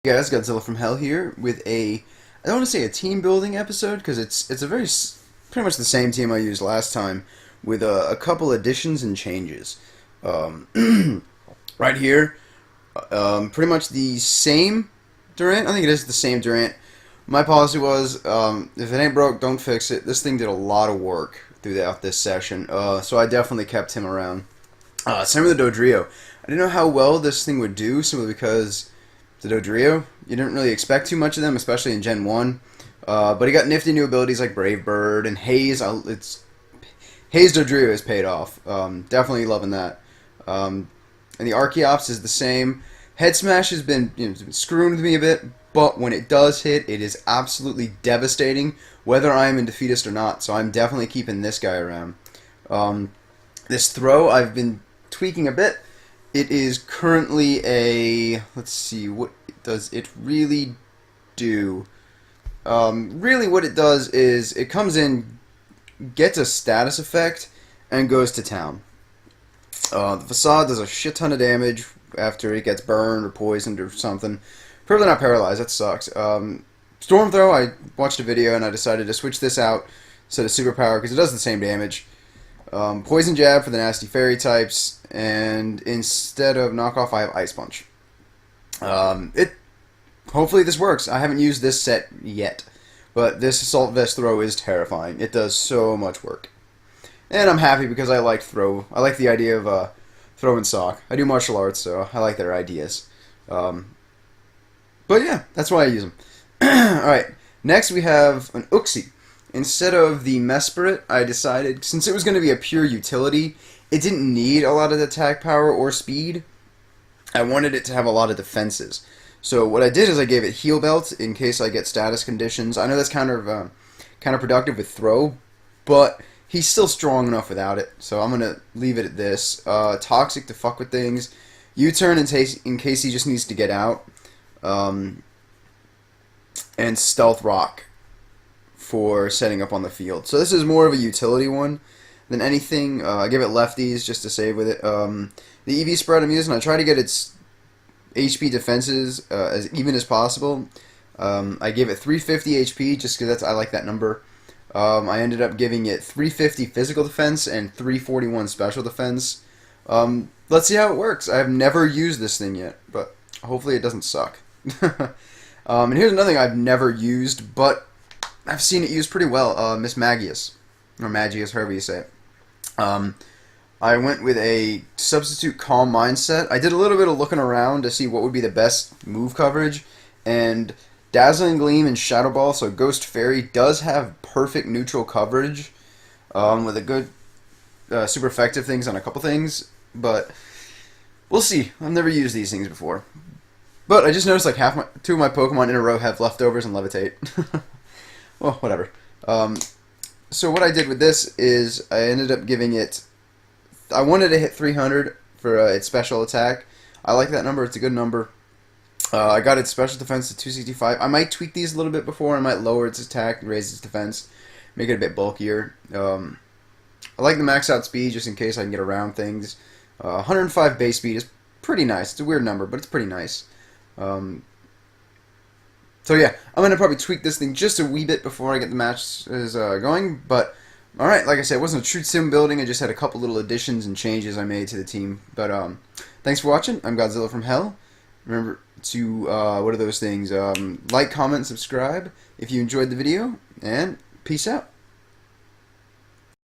Hey guys, Godzilla from Hell here with I don't want to say a team building episode because it's a pretty much the same team I used last time with a couple additions and changes. Um, right here, pretty much the same Durant. I think it is the same Durant. My policy was if it ain't broke, don't fix it. This thing did a lot of work throughout this session, so I definitely kept him around. Same with the Dodrio. I didn't know how well this thing would do simply because the Dodrio, you didn't really expect too much of them, especially in Gen 1. But he got nifty new abilities like Brave Bird and Haze. Haze Dodrio has paid off. Definitely loving that. And the Archeops is the same. Head Smash has been, it's been screwing with me a bit, but when it does hit, it is absolutely devastating, whether I am in Defeatist or not. So I'm definitely keeping this guy around. This throw I've been tweaking a bit. It is currently a, let's see, what does it really do? Really what it does is it comes in, gets a status effect, and goes to town. The Facade does a shit ton of damage after it gets burned or poisoned or something. Probably not paralyzed, that sucks. Storm Throw, I watched a video and I decided to switch this out instead of Superpower because it does the same damage. Poison Jab for the nasty fairy types, and instead of knockoff, I have Ice Punch. Hopefully this works. I haven't used this set yet, but this Assault Vest throw is terrifying. It does so much work, and I'm happy because I like throw. I like the idea of throw and sock. I do martial arts, so I like their ideas. But yeah, that's why I use them. All right, next we have an Uxie. Instead of the Mesprit, I decided, since it was going to be a pure utility, it didn't need a lot of attack power or speed. I wanted it to have a lot of defenses. So what I did is I gave it Heal Belt in case I get status conditions. I know that's kind of counterproductive with Throw, but he's still strong enough without it. So I'm going to leave it at this. Toxic to fuck with things. U-Turn in case he just needs to get out. And Stealth Rock for setting up on the field. So this is more of a utility one than anything. I give it lefties just to save with it. The EV spread I'm using, I try to get its HP defenses as even as possible. I give it 350 HP just because I like that number. I ended up giving it 350 physical defense and 341 special defense. Let's see how it works. I have never used this thing yet, but hopefully it doesn't suck. And here's another thing I've never used, but I've seen it used pretty well. Mismagius, or Magius, however you say it. I went with a substitute calm mindset. I did a little bit of looking around to see what would be the best move coverage, and Dazzling Gleam and Shadow Ball, so Ghost Fairy, does have perfect neutral coverage with a good super effective things on a couple things, but we'll see. I've never used these things before. But I just noticed like two of my Pokemon in a row have leftovers and levitate. Well, whatever. So what I did with this is I ended up giving it... I wanted to hit 300 for its special attack. I like that number. It's a good number. I got its special defense to 265. I might tweak these a little bit before. I might lower its attack and raise its defense. Make it a bit bulkier. I like the max out speed just in case I can get around things. 105 base speed is pretty nice. It's a weird number, but it's pretty nice. So yeah, I'm going to probably tweak this thing just a wee bit before I get the matches going, but alright, like I said, it wasn't a true sim building, I just had a couple little additions and changes I made to the team, but thanks for watching. I'm Godzilla from Hell. Remember to, what are those things, like, comment, subscribe if you enjoyed the video, and peace out.